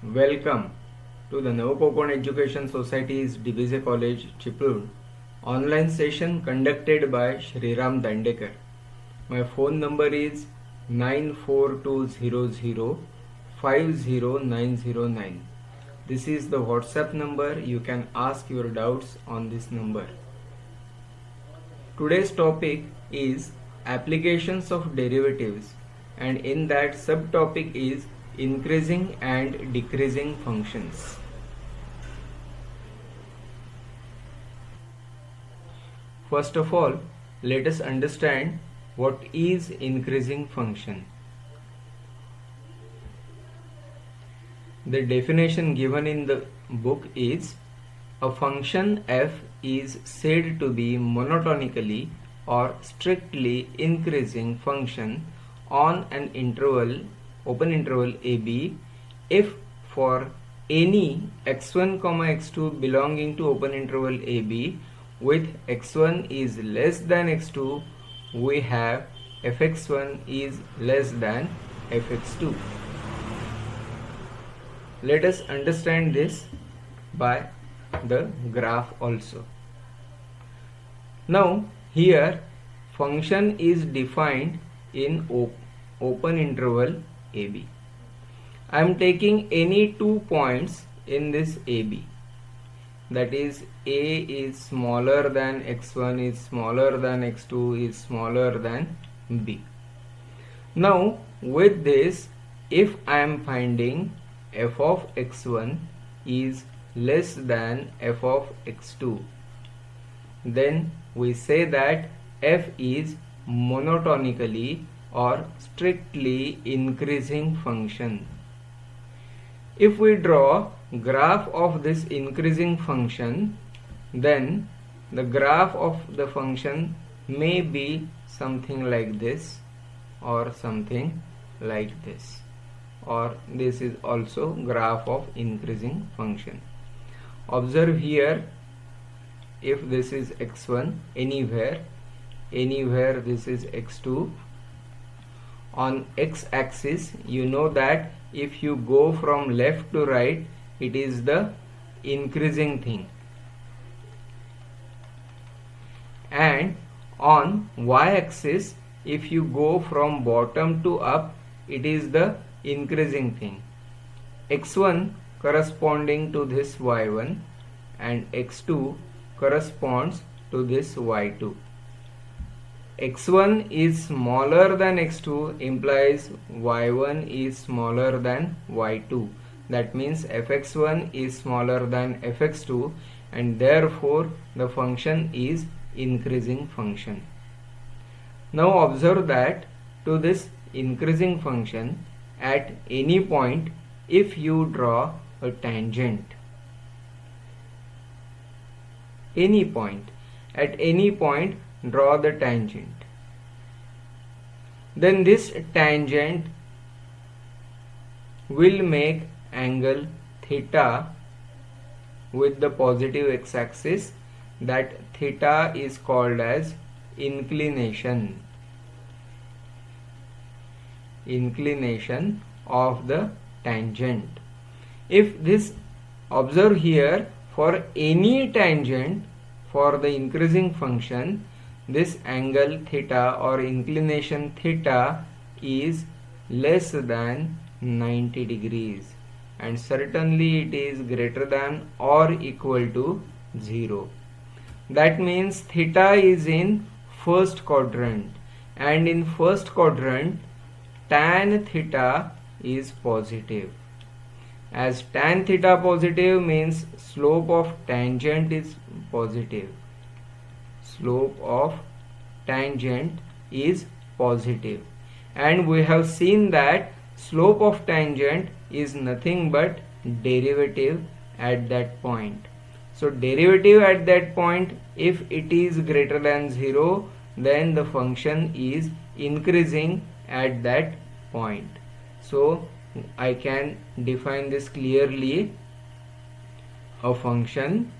Welcome to the Navakokon Education Society's Divize College, Chiplur online session conducted by Shriram Dandekar. My phone number is 94200 This is the WhatsApp number. You can ask your doubts on this number. Today's topic is applications of derivatives, and in that subtopic is increasing and decreasing functions. First of all, let us understand what is increasing function. The definition given in the book is: a function f is said to be monotonically or strictly increasing function on an interval, open interval AB, if for any x1, x2 belonging to open interval AB with x1 is less than x2, we have fx1 is less than fx2. Let us understand this by the graph also. Now here function is defined in open interval AB. I am taking any 2 points in this AB, that is A is smaller than x1 is smaller than x2 is smaller than B. Now with this, if I am finding f of x1 is less than f of x2, then we say that f is monotonically or strictly increasing function. If we draw graph of this increasing function, then the graph of the function may be something like this or something like this, or this is also graph of increasing function. Observe here, if this is x1, anywhere this is x2. On x-axis, you know that if you go from left to right, it is the increasing thing, and on y-axis, if you go from bottom to up, it is the increasing thing. x1 corresponding to this y1 and x2 corresponds to this y2. x1 is smaller than x2 implies y1 is smaller than y2. That means fx1 is smaller than fx2, and therefore the function is increasing function. Now observe that to this increasing function, at any point, if you draw a tangent, at any point draw the tangent, then this tangent will make angle theta with the positive x-axis. That theta is called as inclination of the tangent. If this, observe here, for any tangent for the increasing function, this angle theta or inclination theta is less than 90 degrees, and certainly it is greater than or equal to 0. That means theta is in first quadrant, and in first quadrant tan theta is positive. As tan theta positive means slope of tangent is positive. Slope of tangent is positive, and we have seen that slope of tangent is nothing but derivative at that point. So derivative at that point, if it is greater than 0, then the function is increasing at that point. So I can define this clearly. A function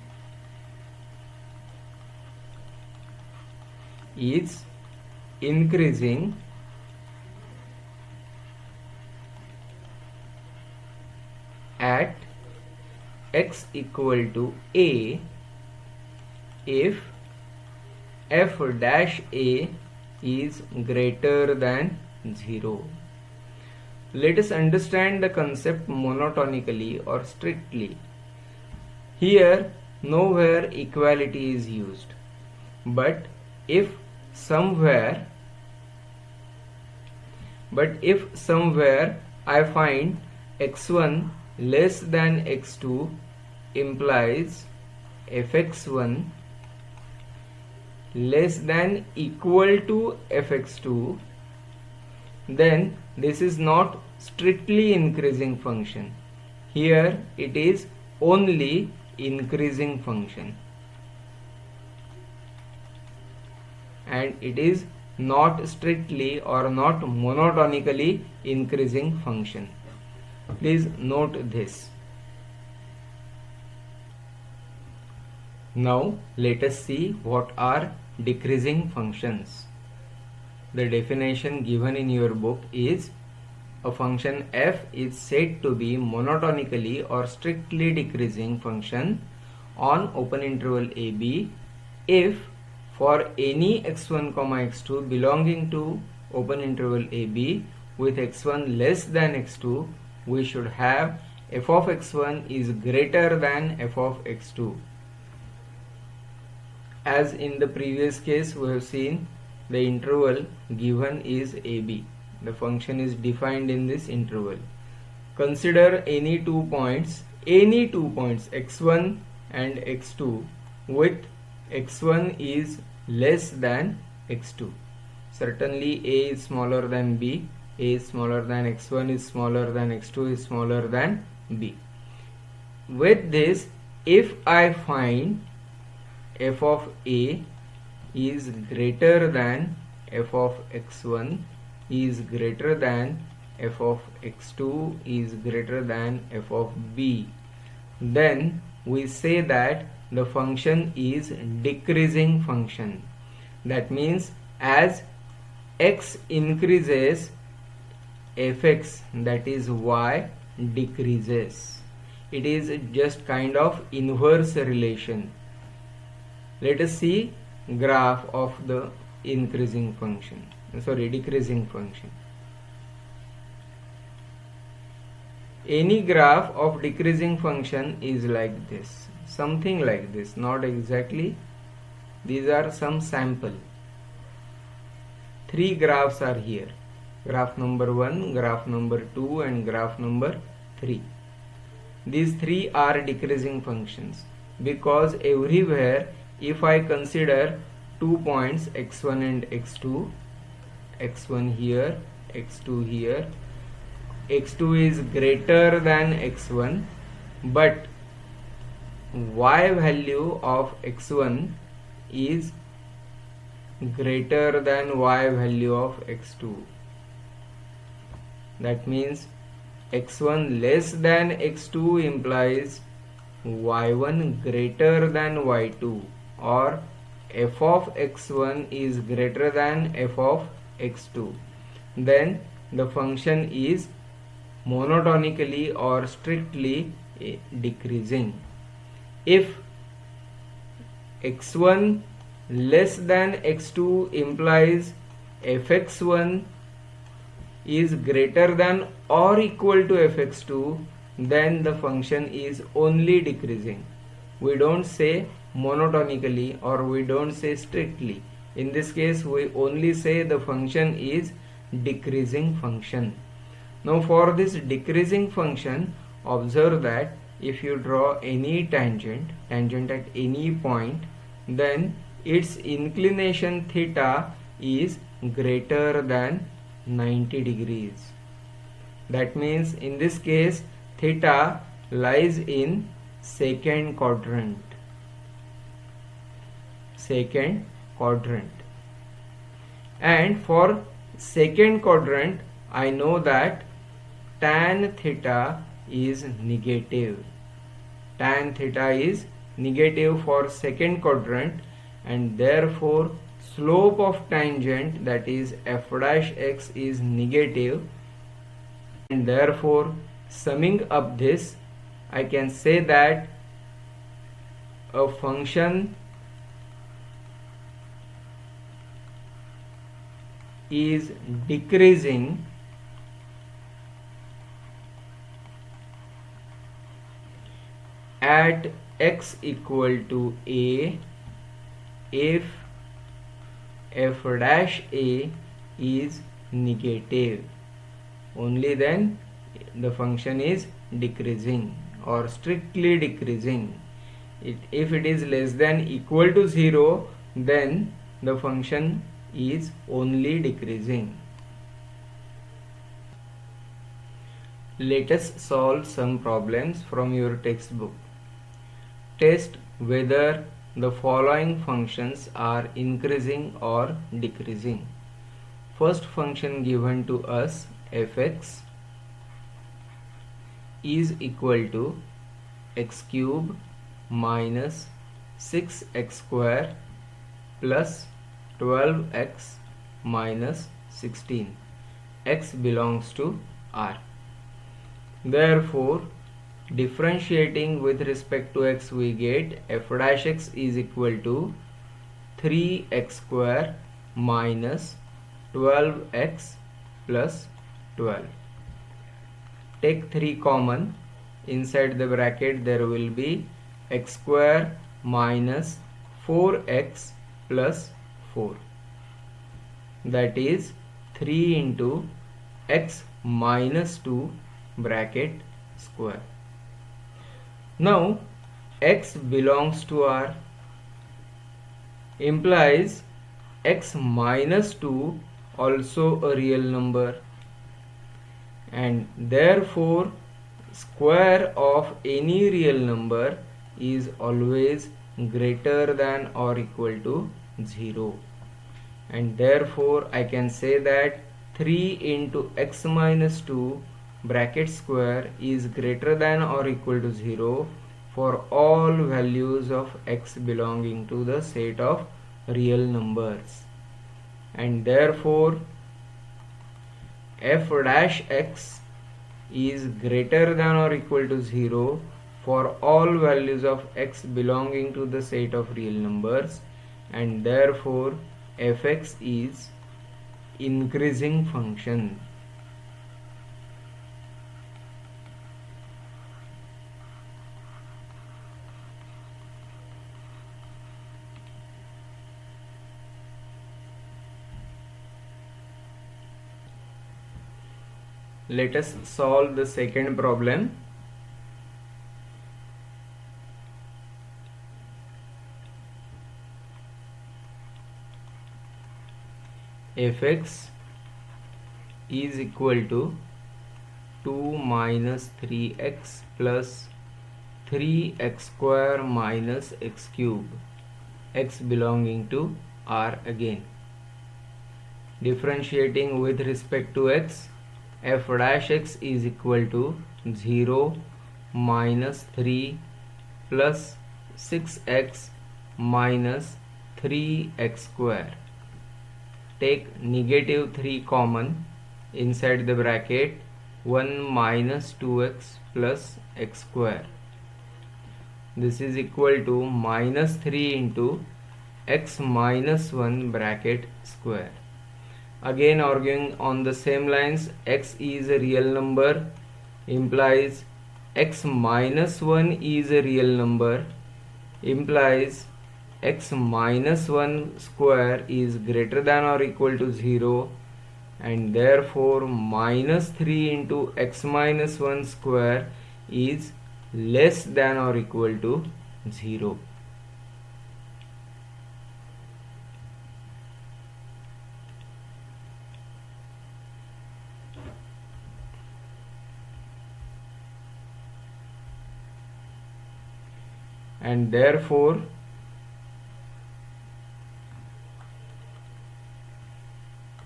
is increasing at at x equal to a if f dash a is greater than 0. Let us understand the concept monotonically or strictly. Here nowhere equality is used, but if somewhere I find x1 less than x2 implies fx1 less than equal to fx2, then this is not strictly increasing function. Here it is only increasing function, and it is not strictly or not monotonically increasing function. Please note this. Now let us see what are decreasing functions. The definition given in your book is: a function f is said to be monotonically or strictly decreasing function on open interval ab if for any x1, x2 belonging to open interval ab with x1 less than x2, we should have f of x1 is greater than f of x2. As in the previous case, we have seen the interval given is ab. The function is defined in this interval. Consider any two points x1 and x2 with x1 is less than x2. Certainly a is smaller than b, a is smaller than x1 is smaller than x2 is smaller than b. With this, if I find f of a is greater than f of x1 is greater than f of x2 is greater than f of b, then we say that the function is decreasing function. That means as x increases, fx, that is y, decreases. It is just kind of inverse relation. Let us see graph of the decreasing function. Any graph of decreasing function is like this, something like this, not exactly. These are some sample. Three graphs are here: graph number 1, graph number 2 and graph number 3. These three are decreasing functions because everywhere, if I consider 2 points x1 and x2, x1 here, x2 here, x2 is greater than x1, but y value of x1 is greater than y value of x2. That means x1 less than x2 implies y1 greater than y2, or f of x1 is greater than f of x2. Then the function is monotonically or strictly decreasing. If x1 less than x2 implies fx1 is greater than or equal to fx2, then the function is only decreasing. We don't say monotonically or we don't say strictly. In this case, we only say the function is decreasing function. Now for this decreasing function, observe that if you draw any tangent at any point, then its inclination theta is greater than 90 degrees. That means in this case theta lies in second quadrant. And for second quadrant, I know that tan theta is negative. Tan theta is negative for second quadrant, and therefore slope of tangent, that is f dash x, is negative, and therefore summing up this, I can say that a function is decreasing at x equal to a if f dash a is negative. Only then the function is decreasing or strictly decreasing. If it is less than equal to 0, then the function is only decreasing. Let us solve some problems from your textbook. Test whether the following functions are increasing or decreasing. First function given to us, fx, is equal to x cube minus 6x square plus 12x minus 16. X belongs to R. Therefore, differentiating with respect to x, we get f dash x is equal to 3x square minus 12x plus 12. Take 3 common. Inside the bracket there will be x square minus 4x plus 4. That is 3 into x minus 2 bracket square. Now x belongs to R implies x minus 2 also a real number, and therefore square of any real number is always greater than or equal to 0, and therefore I can say that 3 into x minus 2 bracket square is greater than or equal to 0 for all values of x belonging to the set of real numbers, and therefore f dash x is greater than or equal to 0 for all values of x belonging to the set of real numbers, and therefore fx is increasing function. Let us solve the second problem. Fx is equal to 2 minus 3x plus 3x square minus x cube, x belonging to R again. Differentiating with respect to x, f dash x is equal to 0 minus 3 plus 6x minus 3x square. Take negative 3 common. Inside the bracket 1 minus 2x plus x square. This is equal to minus 3 into x minus 1 bracket square. Again arguing on the same lines, x is a real number implies x minus 1 is a real number implies x minus 1 square is greater than or equal to 0, and therefore minus 3 into x minus 1 square is less than or equal to 0. And therefore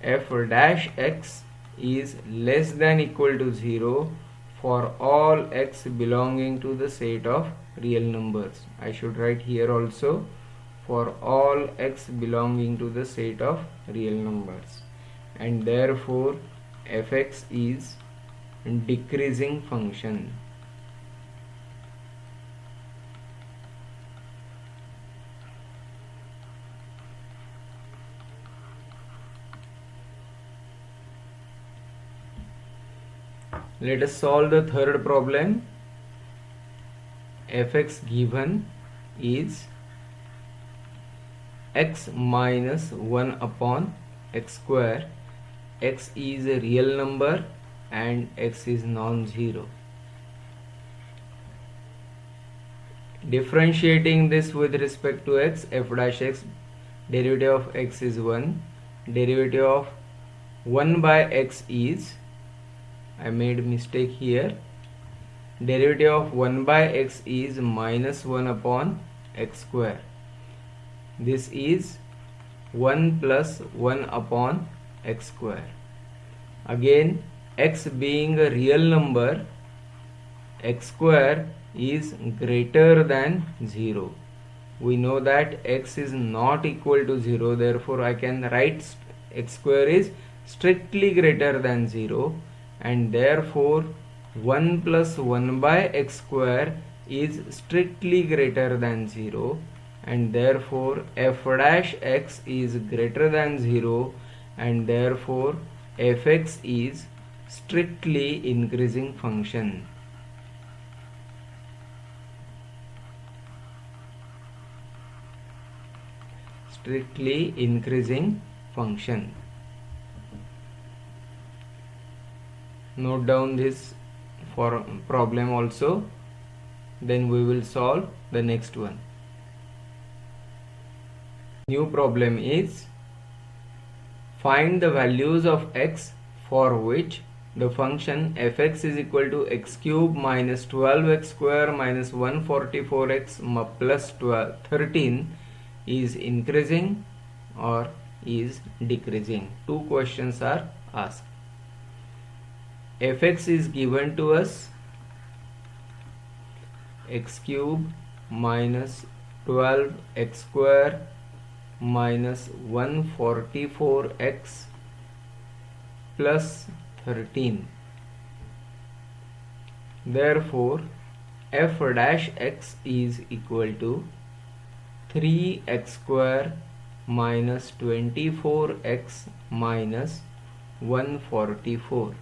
f dash x is less than equal to 0 for all x belonging to the set of real numbers. I should write here also for all x belonging to the set of real numbers, and therefore fx is decreasing function. Let us solve the third problem. Fx given is x minus 1 upon x square. X is a real number and x is non-zero. Differentiating this with respect to x, f dash x, derivative of x is 1, derivative of 1 by x is, I made mistake here, derivative of 1 by x is minus 1 upon x square. This is 1 plus 1 upon x square. Again, x being a real number, x square is greater than 0. We know that x is not equal to 0, therefore I can write x square is strictly greater than 0, and therefore 1 plus 1 by x square is strictly greater than 0, and therefore f dash x is greater than 0, and therefore fx is strictly increasing function. Strictly increasing function. Note down this for problem also, then we will solve the next one. New problem is find the values of x for which the function fx is equal to x cube minus 12x square minus 144x plus 13 is increasing or is decreasing. Two questions are asked. Fx is given to us x cube minus 12x square minus 144x plus 13. Therefore, f dash x is equal to 3x square minus 24x minus 144.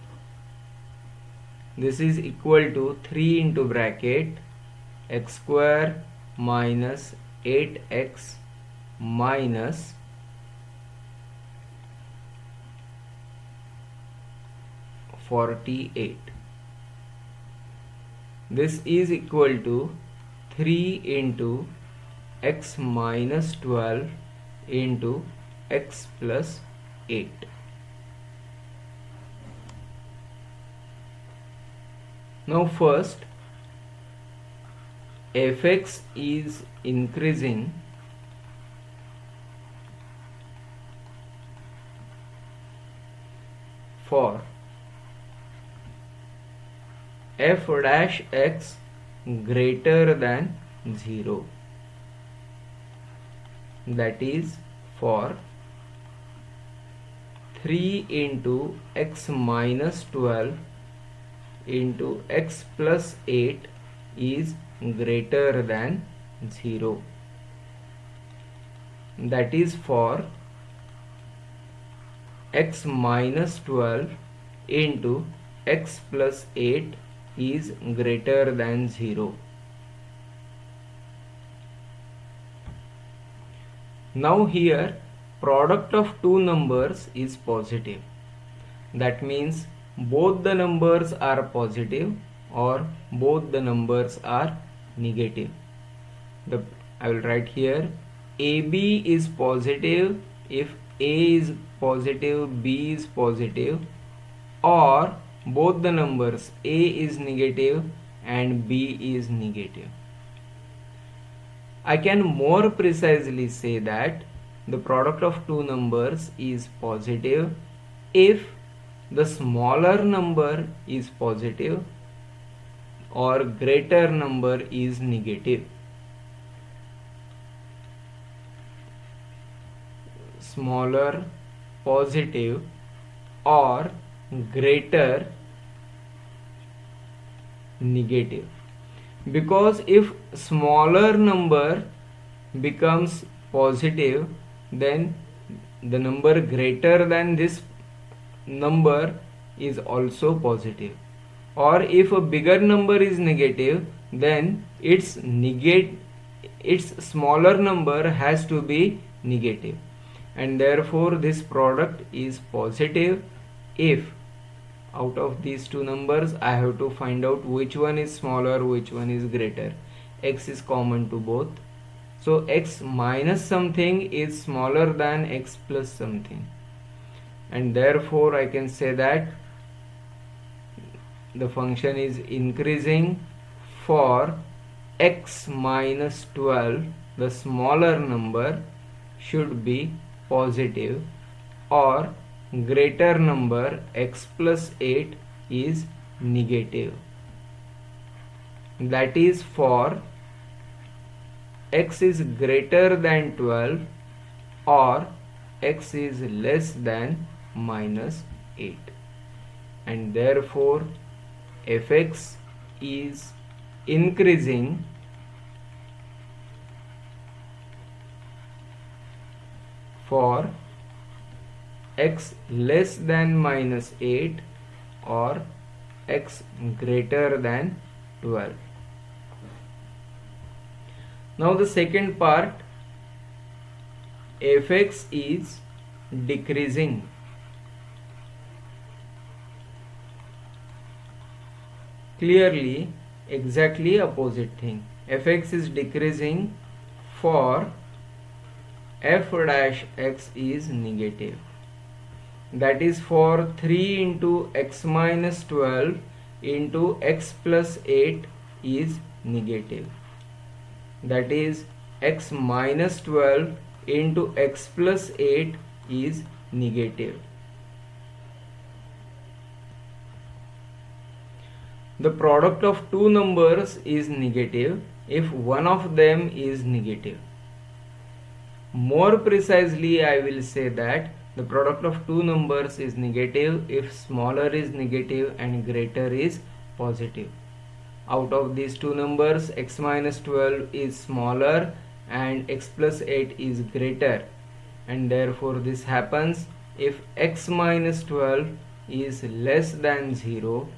This is equal to 3 into bracket x square minus 8x minus 48. This is equal to 3 into x minus 12 into x plus 8. Now first, fx is increasing for f dash x greater than 0. That is for 3 into x minus 12 into x plus 8 is greater than 0. That is for x minus 12 into x plus 8 is greater than 0. Now here product of two numbers is positive. That means both the numbers are positive or both the numbers are negative. I will write here AB is positive if A is positive, B is positive, or both the numbers A is negative and B is negative. I can more precisely say that the product of two numbers is positive if the smaller number is positive or greater number is negative. Smaller positive or greater negative. Because if smaller number becomes positive, then the number greater than this number is also positive. or if a bigger number is negative, then its smaller number has to be negative, and therefore this product is positive if out of these two numbers I have to find out which one is smaller, which one is greater. X is common to both, so x minus something is smaller than x plus something, and therefore I can say that the function is increasing for x minus 12. The smaller number should be positive, or greater number x plus 8 is negative. That is for x is greater than 12 or x is less than minus 8, and therefore fx is increasing for x less than minus 8 or x greater than 12. Now the second part, fx is decreasing. Clearly exactly opposite thing. Fx is decreasing for f dash x is negative. That is for 3 into x minus 12 into x plus 8 is negative. That is x minus 12 into x plus 8 is negative. The product of two numbers is negative if one of them is negative. More precisely, I will say that the product of two numbers is negative if smaller is negative and greater is positive. Out of these two numbers, x minus 12 is smaller and x plus 8 is greater, and therefore this happens if x minus 12 is less than 0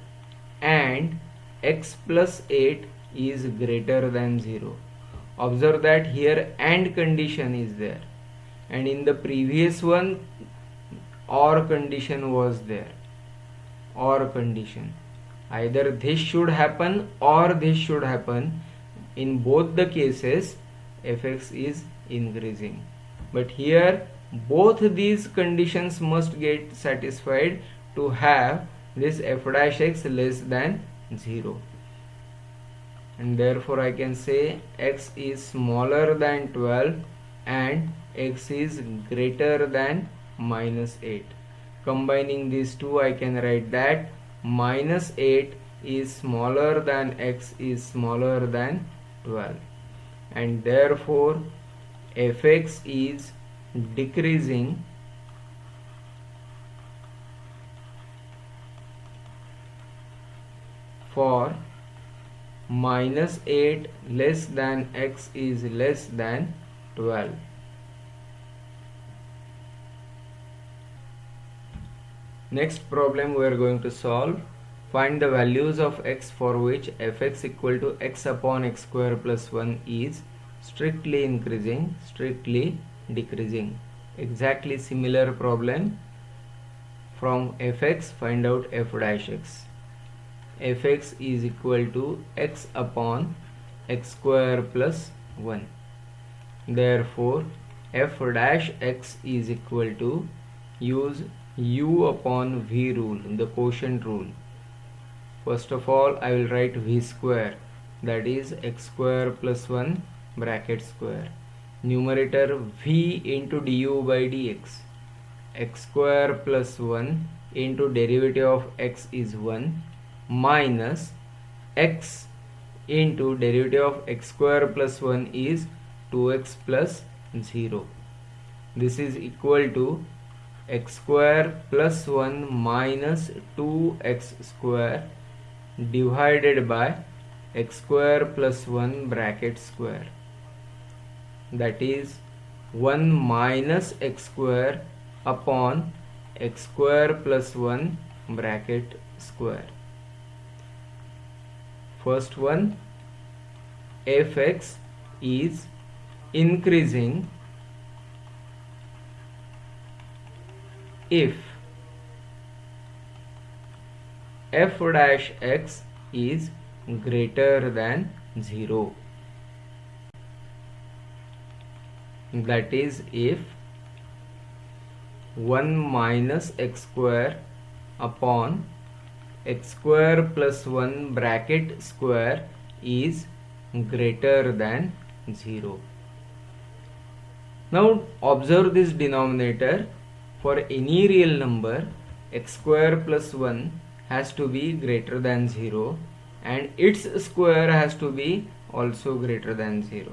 and x plus 8 is greater than 0. Observe that here AND condition is there, and in the previous one OR condition was there. OR condition, either this should happen or this should happen. In both the cases fx is increasing, but here both these conditions must get satisfied to have this f dash x less than 0, and therefore I can say x is smaller than 12 and x is greater than minus 8. Combining these two, I can write that minus 8 is smaller than x is smaller than 12, and therefore fx is decreasing for minus 8 less than x is less than 12. Next problem we are going to solve. Find the values of x for which fx equal to x upon x square plus 1 is strictly increasing, strictly decreasing. Exactly similar problem. From fx find out f dash x. Fx is equal to x upon x square plus 1. Therefore f dash x is equal to, use u upon v rule, the quotient rule. First of all I will write v square, that is x square plus 1 bracket square, numerator v into du by dx, x square plus 1 into derivative of x is 1 minus x into derivative of x square plus 1 is 2x plus 0. This is equal to x square plus 1 minus 2x square divided by x square plus 1 bracket square, that is 1 minus x square upon x square plus 1 bracket square. first one, fx is increasing if f dash x is greater than 0. That is, if 1 minus x square upon x square plus 1 bracket square is greater than 0. Now observe this denominator. For any real number, x square plus 1 has to be greater than 0 and its square has to be also greater than 0,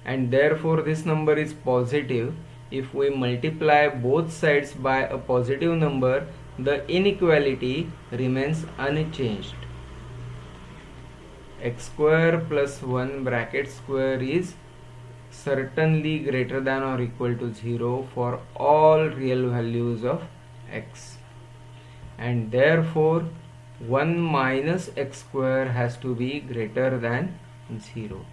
and therefore this number is positive. If we multiply both sides by a positive number, the inequality remains unchanged. X square plus 1 bracket square is certainly greater than or equal to 0 for all real values of x, and therefore 1 minus x square has to be greater than 0,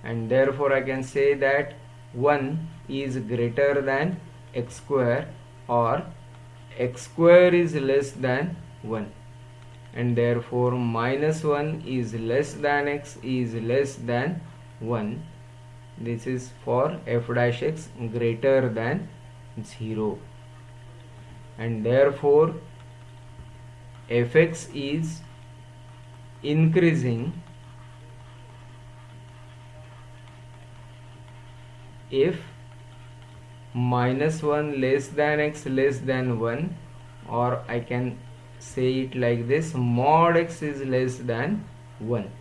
and therefore I can say that 1 is greater than x square, or x square is less than 1, and therefore minus 1 is less than x is less than 1. This is for f dash x greater than 0, and therefore fx is increasing if minus 1 less than x less than 1, or I can say it like this, mod x is less than 1.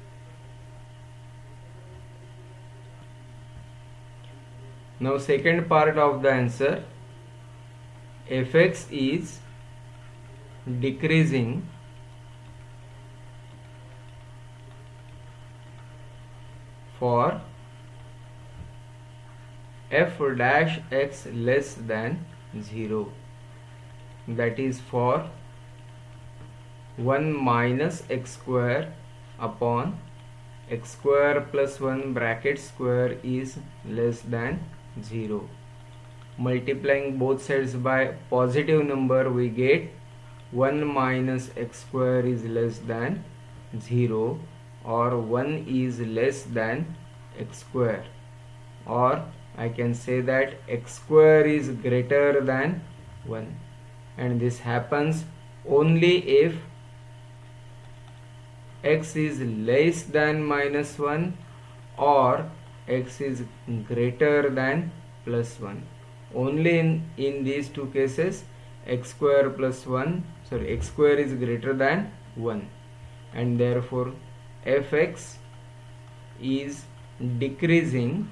Now second part of the answer, fx is decreasing for f dash x less than 0. That is for 1 minus x square upon x square plus 1 bracket square is less than 0. Multiplying both sides by positive number, we get 1 minus x square is less than 0, or 1 is less than x square, or I can say that x square is greater than 1, and this happens only if x is less than minus 1 or x is greater than plus 1. Only in these two cases x square is greater than 1, and therefore fx is decreasing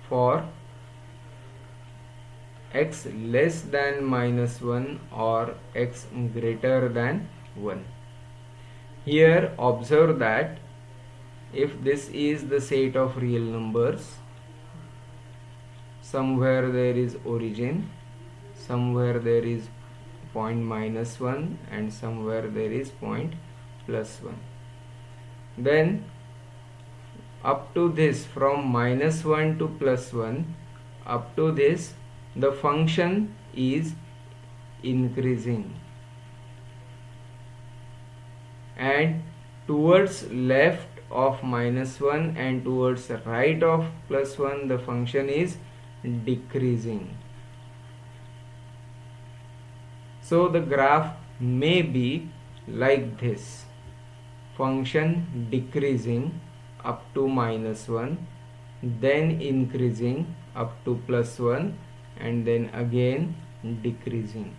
for x less than minus 1 or x greater than 1. Here observe that if this is the set of real numbers, somewhere there is origin, somewhere there is point minus 1, and somewhere there is point plus 1. Then up to this, from minus 1 to plus 1, up to this the function is increasing, and towards left of minus 1 and towards right of plus 1 the function is decreasing. So the graph may be like this: function decreasing up to minus 1, then increasing up to plus 1, and then again decreasing.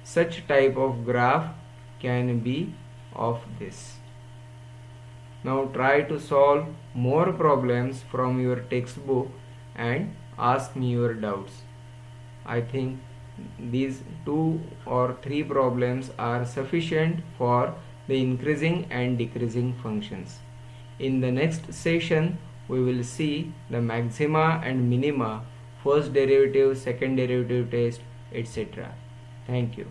Such type of graph can be of this. Now try to solve more problems from your textbook and ask me your doubts. I think these 2 or 3 problems are sufficient for the increasing and decreasing functions. In the next session, we will see the maxima and minima, first derivative, second derivative test, etc. Thank you.